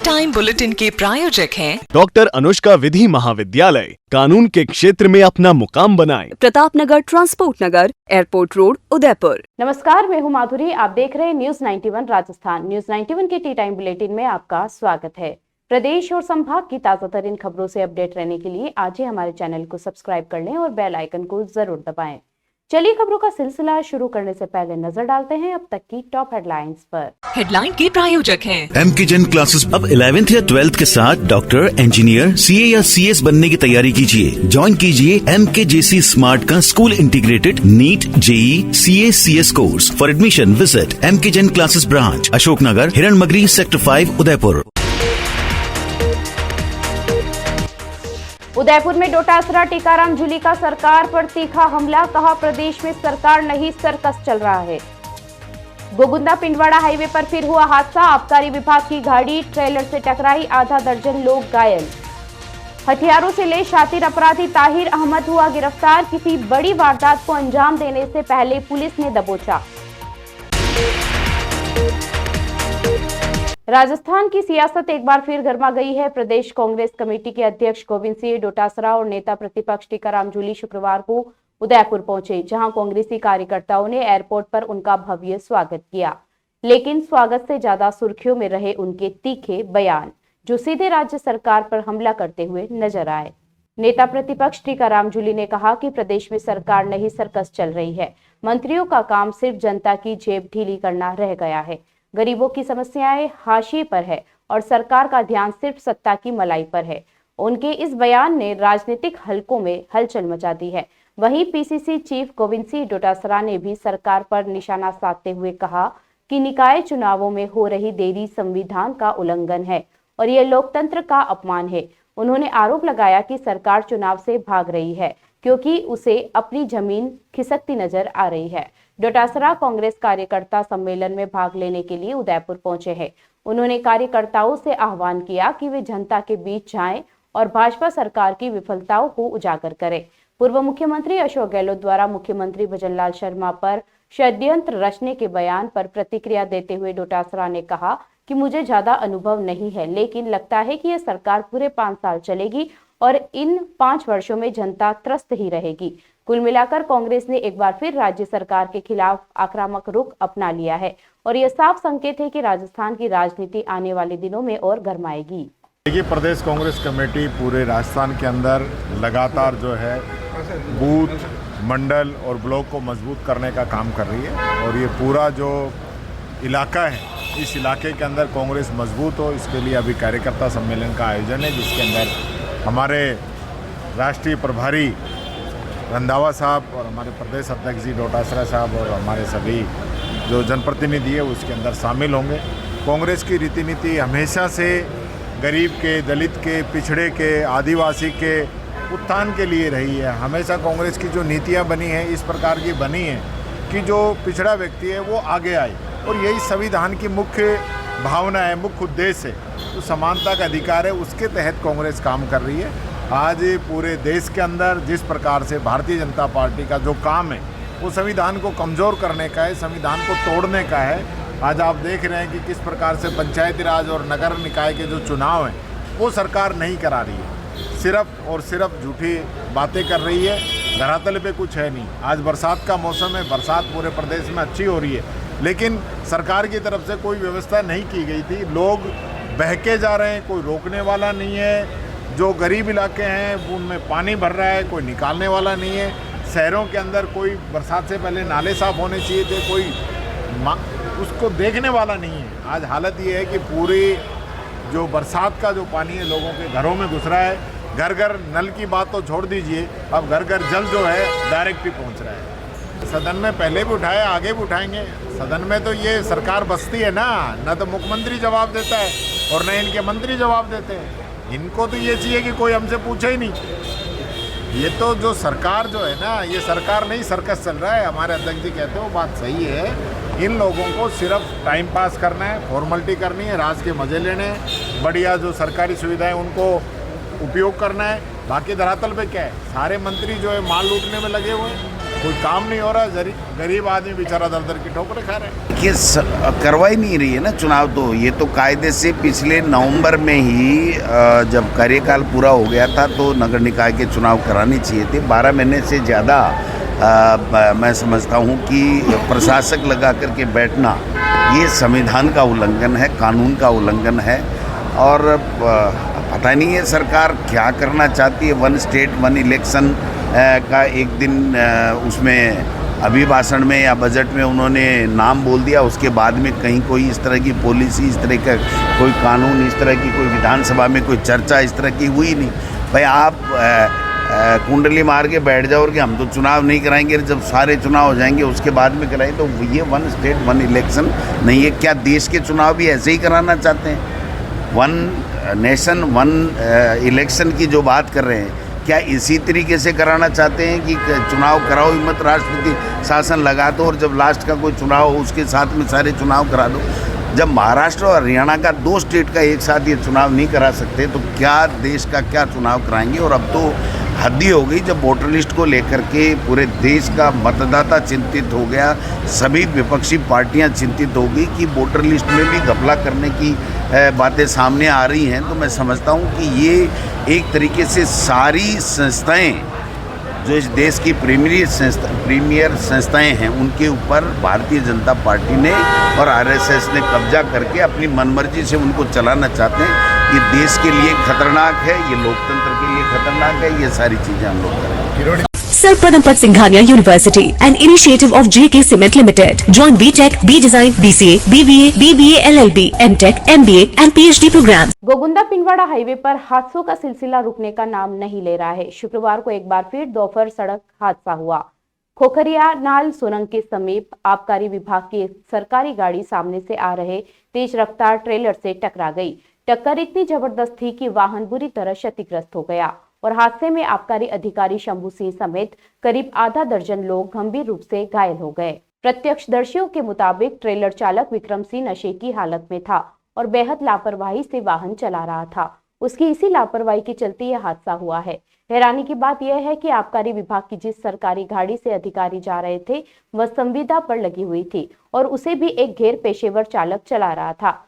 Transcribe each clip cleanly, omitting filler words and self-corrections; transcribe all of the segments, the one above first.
Time bulletin के प्रायोजक हैं डॉक्टर अनुष्का विधि महाविद्यालय। कानून के क्षेत्र में अपना मुकाम बनाएं। प्रतापनगर, ट्रांसपोर्ट नगर, एयरपोर्ट रोड, उदयपुर। नमस्कार, मैं हूं माधुरी। आप देख रहे हैं न्यूज 91 राजस्थान। न्यूज 91 के टी टाइम बुलेटिन में आपका स्वागत है। प्रदेश और संभाग की ताजा तरीन खबरों से अपडेट रहने के लिए आज ही हमारे चैनल को सब्सक्राइब कर लें और बेल आइकन को जरूर दबाएं। चलिए खबरों का सिलसिला शुरू करने से पहले नजर डालते हैं अब तक की टॉप हेडलाइंस पर। हेडलाइन के प्रायोजक हैं MKGen क्लासेस। अब 11th या 12th के साथ डॉक्टर, इंजीनियर, CA या CS बनने की तैयारी कीजिए। ज्वाइन कीजिए MKJC स्मार्ट का school integrated NEET, JEE, CA, CS course. For admission visit MKGen classes branch, Ashoknagar, Hiran Magri, sector 5, Udaipur. Udaipur में डोटासरा टीकाराम जूली का सरकार पर तीखा हमला। कहा, प्रदेश में सरकार नहीं सर्कस चल रहा है। गोगुंदा पिंडवाड़ा हाईवे पर फिर हुआ हादसा। आबकारी विभाग की गाड़ी ट्रेलर से टकराई, आधा दर्जन लोग घायल। हथियारों से ले शातिर अपराधी ताहिर अहमद हुआ गिरफ्तार। किसी बड़ी वारदात को अंजाम देने से पहले पुलिस ने दबोचा। राजस्थान की सियासत एक बार फिर गर्मा गई है। प्रदेश कांग्रेस कमेटी के अध्यक्ष गोविंद सिंह डोटासरा और नेता प्रतिपक्ष टीकाराम जूली शुक्रवार को उदयपुर पहुंचे, जहां कांग्रेसी कार्यकर्ताओं ने एयरपोर्ट पर उनका भव्य स्वागत किया। लेकिन स्वागत से ज्यादा सुर्खियों में रहे उनके तीखे बयान, जो सीधे राज्य सरकार पर हमला करते हुए नजर आए। नेता प्रतिपक्ष टीकाराम जूली ने कहा कि प्रदेश में सरकार नहीं सर्कस चल रही है। मंत्रियों का काम सिर्फ जनता की जेब ढीली करना रह गया है। गरीबों की समस्याएं हाशिए पर है और सरकार का ध्यान सिर्फ सत्ता की मलाई पर है। उनके इस बयान ने राजनीतिक हलकों में हलचल मचा दी है। वहीं PCC चीफ गोविंद सिंह डोटासरा ने भी सरकार पर निशाना साधते हुए कहा कि निकाय चुनावों में हो रही देरी संविधान का उल्लंघन है और यह लोकतंत्र का अपमान है। उन्होंने आरोप लगाया कि सरकार चुनाव से भाग रही है क्योंकि उसे अपनी जमीन खिसकती नजर आ रही है। डोटासरा कांग्रेस कार्यकर्ता सम्मेलन में भाग लेने के लिए उदयपुर पहुंचे हैं। उन्होंने कार्यकर्ताओं से आह्वान किया कि वे जनता के बीच जाएं और भाजपा सरकार की विफलताओं को उजागर करें। पूर्व मुख्यमंत्री अशोक गहलोत द्वारा मुख्यमंत्री भजनलाल शर्मा पर षड्यंत्र रचने के बयान पर प्रतिक्रिया देते हुए डोटासरा ने कहा कि मुझे ज्यादा अनुभव नहीं है, लेकिन लगता है कि यह सरकार पूरे 5 साल चलेगी और इन 5 वर्षों में जनता त्रस्त ही रहेगी। कुल मिलाकर कांग्रेस ने एक बार फिर राज्य सरकार के खिलाफ आक्रामक रुख अपना लिया है और यह साफ संकेत है कि राजस्थान की राजनीति आने वाले दिनों में और गरमाएगी। देखिए, प्रदेश कांग्रेस कमेटी पूरे राजस्थान के अंदर लगातार जो है बूथ, मंडल और ब्लॉक को मजबूत करने का काम कर रही है और ये पूरा जो इलाका है, इस इलाके के अंदर कांग्रेस मजबूत हो, इसके लिए अभी कार्यकर्ता सम्मेलन का आयोजन है, जिसके अंदर हमारे राष्ट्रीय प्रभारी रंधावा साहब और हमारे प्रदेश अध्यक्ष जी डोटासरा साहब और हमारे सभी जो जनप्रतिनिधि है उसके अंदर शामिल होंगे। कांग्रेस की रीति नीति हमेशा से गरीब के, दलित के, पिछड़े के, आदिवासी के उत्थान के लिए रही है। हमेशा कांग्रेस की जो नीतियां बनी हैं इस प्रकार की बनी हैं कि जो पिछड़ा व्यक्ति है वो आगे आए और यही संविधान की मुख्य भावना है, मुख्य उद्देश्य है। तो समानता का अधिकार है, उसके तहत कांग्रेस काम कर रही है। आज पूरे देश के अंदर जिस प्रकार से भारतीय जनता पार्टी का जो काम है वो संविधान को कमज़ोर करने का है, संविधान को तोड़ने का है। आज आप देख रहे हैं कि किस प्रकार से पंचायती राज और नगर निकाय के जो चुनाव हैं वो सरकार नहीं करा रही है, सिर्फ और सिर्फ झूठी बातें कर रही है। धरातल पे कुछ है नहीं। आज बरसात का मौसम है, बरसात पूरे प्रदेश में अच्छी हो रही है, लेकिन सरकार की तरफ से कोई व्यवस्था नहीं की गई थी। लोग बहके जा रहे हैं, कोई रोकने वाला नहीं है। जो गरीब इलाके हैं उनमें पानी भर रहा है, कोई निकालने वाला नहीं है। शहरों के अंदर कोई बरसात से पहले नाले साफ होने चाहिए थे, कोई उसको देखने वाला नहीं है। आज हालत ये है कि पूरी जो बरसात का जो पानी है लोगों के घरों में घुस रहा है। घर घर नल की बात तो छोड़ दीजिए, अब घर घर जल जो है डायरेक्ट ही पहुंच रहा है। सदन में पहले भी उठाए, आगे भी उठाएंगे। सदन में तो ये सरकार बसती है ना तो मुख्यमंत्री जवाब देता है और न इनके मंत्री जवाब देते हैं। इनको तो ये चाहिए कि कोई हमसे पूछे ही नहीं। ये तो जो सरकार जो है ना, ये सरकार नहीं सर्कस चल रहा है। हमारे अध्यक्ष जी कहते हैं वो बात सही है। इन लोगों को सिर्फ टाइम पास करना है, फॉर्मेलिटी करनी है, राज के मज़े लेने हैं, बढ़िया जो सरकारी सुविधाएं उनको उपयोग करना है। बाकी धरातल पे क्या है, सारे मंत्री जो है माल लूटने में लगे हुए हैं। कोई काम नहीं हो रहा, गरीब आदमी बेचारा दर दर की ठोकरें खा रहे हैं। कि करवाई नहीं रही है ना चुनाव, तो ये तो कायदे से पिछले नवंबर में ही जब कार्यकाल पूरा हो गया था तो नगर निकाय के चुनाव कराने चाहिए थे। 12 महीने से ज़्यादा मैं समझता हूँ कि प्रशासक लगा करके बैठना ये संविधान का उल्लंघन है, कानून का उल्लंघन है। और पता नहीं है सरकार क्या करना चाहती है। 1 स्टेट 1 इलेक्शन का एक दिन उसमें अभिभाषण में या बजट में उन्होंने नाम बोल दिया, उसके बाद में कहीं कोई इस तरह की पॉलिसी, इस तरह का कोई कानून, इस तरह की कोई विधानसभा में कोई चर्चा इस तरह की हुई नहीं। भाई आप कुंडली मार के बैठ जाओ कि हम तो चुनाव नहीं कराएंगे, जब सारे चुनाव हो जाएंगे उसके बाद में कराएं, तो ये 1 स्टेट 1 इलेक्शन नहीं है। क्या देश के चुनाव भी ऐसे ही कराना चाहते हैं? 1 नेशन 1 इलेक्शन की जो बात कर रहे हैं, क्या इसी तरीके से कराना चाहते हैं कि चुनाव कराओ ही मत, राष्ट्रपति शासन लगा दो और जब लास्ट का कोई चुनाव हो उसके साथ में सारे चुनाव करा दो? जब महाराष्ट्र और हरियाणा का 2 स्टेट का एक साथ ये चुनाव नहीं करा सकते तो क्या देश का क्या चुनाव कराएंगे? और अब तो हद ही हो गई, जब वोटर लिस्ट को लेकर के पूरे देश का मतदाता चिंतित हो गया, सभी विपक्षी पार्टियां चिंतित हो गई कि वोटर लिस्ट में भी घपला करने की बातें सामने आ रही हैं। तो मैं समझता हूं कि ये एक तरीके से सारी संस्थाएं जो इस देश की प्रीमियर संस्थाएं हैं उनके ऊपर भारतीय जनता पार्टी ने और आरएसएस ने कब्जा करके अपनी मनमर्जी से उनको चलाना चाहते हैं। ये देश के लिए खतरनाक है, ये लोकतंत्र के लिए खतरनाक है। ये सारी चीज़ें हम लोग करेंगे। Sir Padampat Singhania University, an initiative of JK Cement Limited. Join BTech, B Design, BCA, BBA, BBA, LLB, MTech, MBA and PhD programs. Gogunda Pindwara highway पर हादसों का सिलसिला रुकने का नाम नहीं ले रहा है। शुक्रवार को एक बार फिर दोपहर सड़क हादसा हुआ। खोखरिया नाल सोनंग के समीप आबकारी विभाग की एक सरकारी गाड़ी सामने से आ रहे तेज रफ्तार ट्रेलर से टकरा गई। टक्कर इतनी जबरदस्त थी कि वाहन बुरी तरह क्षतिग्रस्त हो गया और हादसे में आबकारी अधिकारी शंभू सिंह समेत करीब आधा दर्जन लोग गंभीर रूप से घायल हो गए। प्रत्यक्षदर्शियों के मुताबिक ट्रेलर चालक विक्रम सिंह नशे की हालत में था और बेहद लापरवाही से वाहन चला रहा था। उसकी इसी लापरवाही के चलते यह हादसा हुआ है। हैरानी की बात यह है कि आबकारी विभाग की जिस सरकारी गाड़ी से अधिकारी जा रहे थे वह संविदा पर लगी हुई थी और उसे भी एक गैर पेशेवर चालक चला रहा था।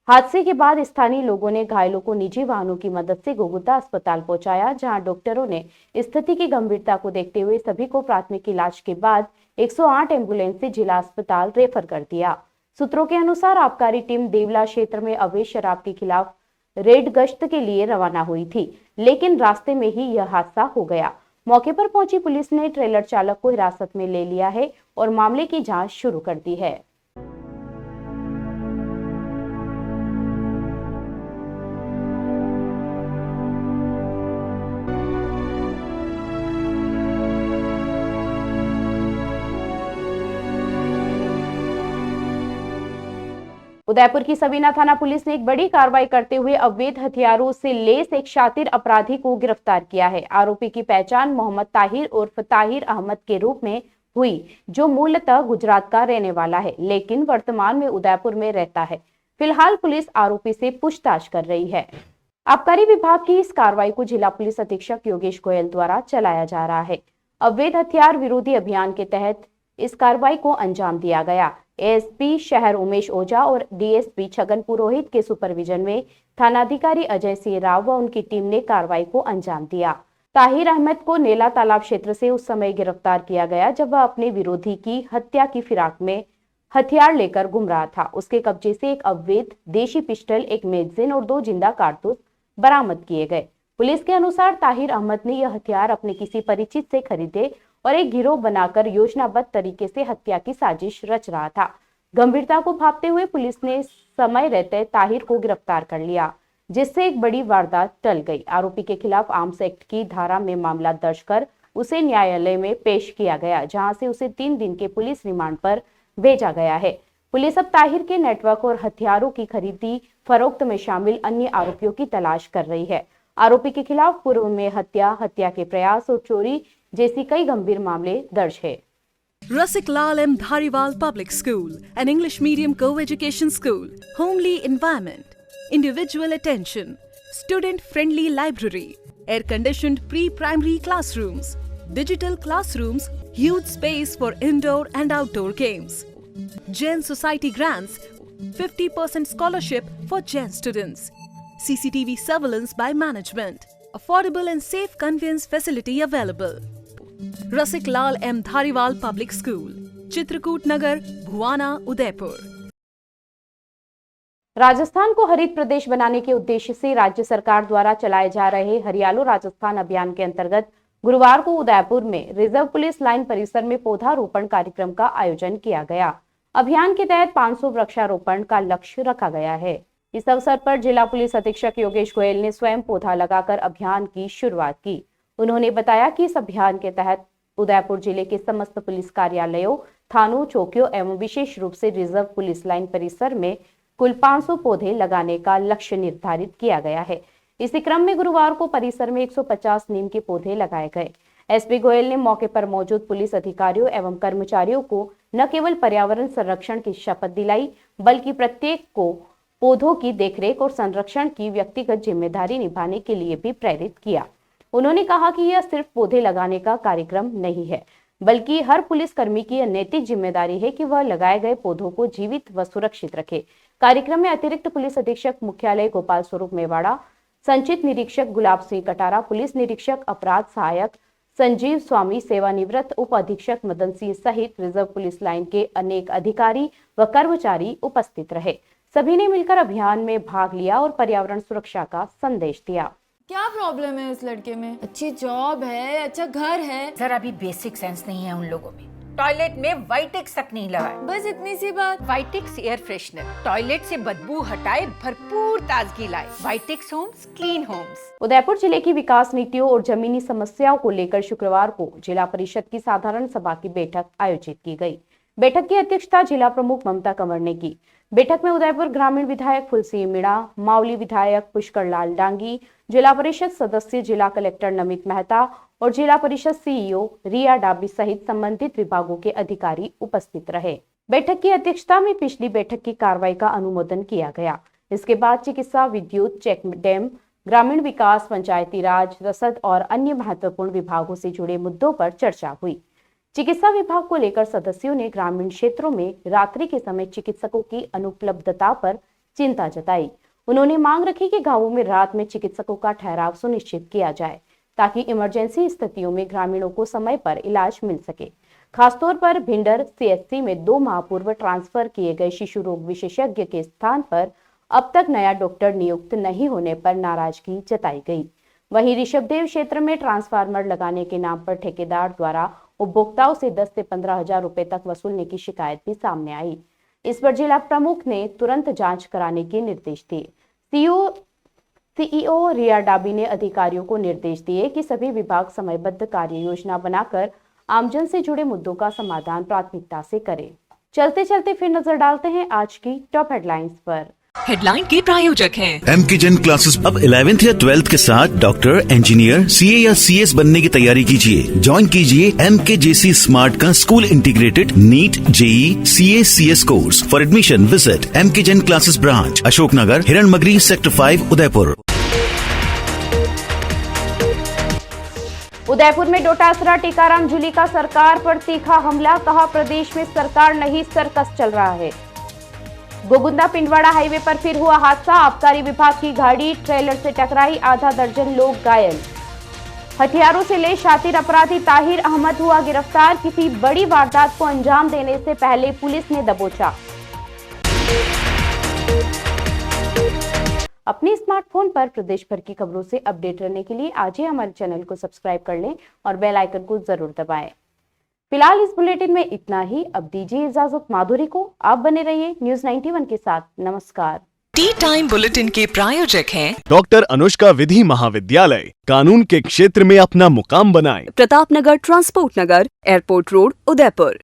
हादसे के बाद स्थानीय लोगों ने घायलों को निजी वाहनों की मदद से गोगुंदा अस्पताल पहुंचाया, जहां डॉक्टरों ने स्थिति की गंभीरता को देखते हुए सभी को प्राथमिक इलाज के बाद 108 एम्बुलेंस से जिला अस्पताल रेफर कर दिया। सूत्रों के अनुसार आबकारी टीम देवला क्षेत्र में अवैध शराब के खिलाफ रेड गश्त के लिए रवाना हुई थी, लेकिन रास्ते में ही यह हादसा हो गया। मौके पर पहुंची पुलिस ने ट्रेलर चालक को हिरासत में ले लिया है और मामले की जांच शुरू कर दी है। उदयपुर की सबीना थाना पुलिस ने एक बड़ी कार्रवाई करते हुए अवैध हथियारों से लेस एक शातिर अपराधी को गिरफ्तार किया है। आरोपी की पहचान मोहम्मद ताहिर उर्फ ताहिर अहमद के रूप में हुई, जो मूलतः गुजरात का रहने वाला है लेकिन वर्तमान में उदयपुर में रहता है। फिलहाल पुलिस आरोपी से पूछताछ कर रही है। आबकारी विभाग की इस कार्रवाई को जिला पुलिस अधीक्षक योगेश गोयल द्वारा चलाया जा रहा है। अवैध हथियार विरोधी अभियान के तहत इस कार्रवाई को अंजाम दिया गया। एएसपी शहर उमेश ओझा और डीएसपी छगन पुरोहित के सुपरविजन में थानाधिकारी अजय सिंह राव व उनकी टीम ने कार्रवाई को अंजाम दिया। ताहिर अहमद को नेला तालाब क्षेत्र से उस समय गिरफ्तार किया गया जब वह अपने विरोधी की हत्या की फिराक में हथियार लेकर घूम रहा था। उसके कब्जे से एक अवैध देशी पिस्टल, एक मैगजीन और 2 जिंदा कारतूस बरामद किए गए। पुलिस के अनुसार ताहिर अहमद ने यह हथियार अपने किसी परिचित से खरीदे और एक गिरोह बनाकर योजनाबद्ध तरीके से हत्या की साजिश रच रहा था। गंभीरता को भांपते हुए पुलिस ने समय रहते ताहिर को गिरफ्तार कर लिया, जिससे एक बड़ी वारदात टल गई। आरोपी के खिलाफ आर्म्स एक्ट की धारा में मामला दर्ज कर उसे न्यायालय में पेश किया गया, जहां से उसे 3 दिन के पुलिस रिमांड पर भेजा गया है। पुलिस अब ताहिर के नेटवर्क और हथियारों की खरीदी फरोख्त में शामिल अन्य आरोपियों की तलाश कर रही है। आरोपी के खिलाफ पूर्व में हत्या के प्रयास और चोरी जैसी कई गंभीर मामले दर्ज है। Rasik Lal M. Dhariwal Public School, an English medium co-education school, homely environment, individual attention, student-friendly library, air-conditioned pre-primary classrooms, digital classrooms, huge space for indoor and outdoor games. Jain Society grants 50% scholarship for Jain students. CCTV surveillance by management. Affordable and safe conveyance facility available. Rasik Lal M. Dhariwal Public School, Chitrakoot नगर, भुवाना, उदयपुर। राजस्थान को हरित प्रदेश बनाने के उद्देश्य से राज्य सरकार द्वारा चलाए जा रहे हरियालो राजस्थान अभियान के अंतर्गत गुरुवार को उदयपुर में रिजर्व पुलिस लाइन परिसर में पौधारोपण कार्यक्रम का आयोजन किया गया। अभियान के तहत 500 वृक्षारोपण का लक्ष्य रखा गया है। इस अवसर पर जिला पुलिस अधीक्षक योगेश गोयल ने स्वयं पौधा लगाकर अभियान की शुरुआत की। उन्होंने बताया कि इस अभियान के तहत उदयपुर जिले के समस्त पुलिस कार्यालयों, थानों, चौकियों एवं विशेष रूप से रिजर्व पुलिस लाइन परिसर में कुल 500 पौधे लगाने का लक्ष्य निर्धारित किया गया है। इसी क्रम में गुरुवार को परिसर में 150 नीम के पौधे लगाए गए। एसपी गोयल ने मौके पर मौजूद पुलिस अधिकारियों एवं कर्मचारियों को न केवल पर्यावरण संरक्षण की शपथ दिलाई, बल्कि प्रत्येक को पौधों की देखरेख और संरक्षण की व्यक्तिगत जिम्मेदारी निभाने के लिए भी प्रेरित किया। उन्होंने कहा कि यह सिर्फ पौधे लगाने का कार्यक्रम नहीं है, बल्कि हर पुलिसकर्मी की नैतिक जिम्मेदारी है कि वह लगाए गए पौधों को जीवित व सुरक्षित रखे। कार्यक्रम में अतिरिक्त पुलिस अधीक्षक मुख्यालय गोपाल स्वरूप मेवाड़ा, संचित निरीक्षक गुलाब सिंह कटारा, पुलिस निरीक्षक अपराध सहायक संजीव स्वामी, सेवानिवृत्त उप अधीक्षक मदन सिंह सहित रिजर्व पुलिस लाइन के अनेक अधिकारी व कर्मचारी उपस्थित रहे। सभी ने मिलकर अभियान में भाग लिया और पर्यावरण सुरक्षा का संदेश दिया। क्या प्रॉब्लम है इस लड़के में? अच्छी जॉब है, अच्छा घर है, सर अभी बेसिक सेंस नहीं है उन लोगों में। टॉयलेट में वाइटेक्स तक नहीं लगा है। बस इतनी सी बात। वाइटेक्स एयर फ्रेशनर टॉयलेट से बदबू हटाए, भरपूर ताजगी लाए। वाइटेक्स होम्स, क्लीन होम्स। उदयपुर जिले की विकास नीतियों और जमीनी समस्याओं को लेकर शुक्रवार को जिला परिषद की साधारण सभा की बैठक आयोजित की गई। बैठक की अध्यक्षता जिला प्रमुख ममता कंवर ने की। बैठक में उदयपुर ग्रामीण विधायक फुलसिंह मीणा, मावली विधायक पुष्कर लाल डांगी, जिला परिषद सदस्य जिला कलेक्टर नमित मेहता और जिला परिषद सीईओ रिया डाबी सहित संबंधित विभागों के अधिकारी उपस्थित रहे। बैठक की अध्यक्षता में पिछली बैठक की कार्रवाई का अनुमोदन किया गया। इसके बाद चिकित्सा, विद्युत, चेक डैम, ग्रामीण विकास, पंचायती राज, रसद और अन्य महत्वपूर्ण विभागों से जुड़े मुद्दों पर चर्चा हुई। चिकित्सा विभाग को लेकर सदस्यों ने ग्रामीण क्षेत्रों में रात्रि के समय चिकित्सकों की अनुपलब्धता पर चिंता जताई। उन्होंने मांग रखी कि गांवों में रात में चिकित्सकों का ठहराव सुनिश्चित किया जाए, ताकि इमरजेंसी स्थितियों में ग्रामीणों को समय पर इलाज मिल सके। खासतौर पर भिंडर सीएचसी में 2 माह पूर्व ट्रांसफर किए गए शिशु रोग विशेषज्ञ के स्थान पर अब तक नया डॉक्टर नियुक्त नहीं होने पर नाराजगी जताई गई। वहीं ऋषभदेव क्षेत्र में ट्रांसफार्मर लगाने के नाम पर ठेकेदार द्वारा उपभोक्ताओं से 10 से 15 हजार रुपए तक वसूलने की शिकायत भी सामने आई। इस पर जिला प्रमुख ने तुरंत जांच कराने के निर्देश दिए। सीईओ रिया डाबी ने अधिकारियों को निर्देश दिए कि सभी विभाग समयबद्ध कार्य योजना बनाकर आमजन से जुड़े मुद्दों का समाधान प्राथमिकता से करें। चलते चलते फिर नजर डालते हैं आज की टॉप हेडलाइंस पर। हेडलाइन के प्रायोजक हैं एमके जैन क्लासेस। अब 11th या 12th के साथ डॉक्टर, इंजीनियर, सीए या सीएस बनने की तैयारी कीजिए। ज्वाइन कीजिए MKJC स्मार्ट का school integrated NEET, JEE, CA, CS course. For admission visit MK Jain classes branch, Ashoknagar, Hiran Magri, sector 5, Udaipur. Udaipur में डोटासरा टीकाराम जूली का सरकार पर तीखा हमला। कहा, प्रदेश में सरकार नहीं सर्कस चल रहा है। गोगुंदा पिंडवाड़ा हाईवे पर फिर हुआ हादसा। आबकारी विभाग की गाड़ी ट्रेलर से टकराई, आधा दर्जन लोग घायल। हथियारों से ले शातिर अपराधी ताहिर अहमद हुआ गिरफ्तार। किसी बड़ी वारदात को अंजाम देने से पहले पुलिस ने दबोचा। अपने स्मार्टफोन पर प्रदेश भर की खबरों से अपडेट रहने के लिए आज ही हमारे चैनल को सब्सक्राइब कर लें और बेल आइकन को जरूर दबाएं। फिलहाल इस बुलेटिन में इतना ही। अब दीजिए इजाजत माधुरी को। आप बने रहिए न्यूज 91 के साथ। नमस्कार। टी टाइम बुलेटिन के प्रायोजक हैं डॉक्टर अनुष्का विधि महाविद्यालय। कानून के क्षेत्र में अपना मुकाम बनाएं। प्रताप नगर, ट्रांसपोर्ट नगर, एयरपोर्ट रोड, उदयपुर।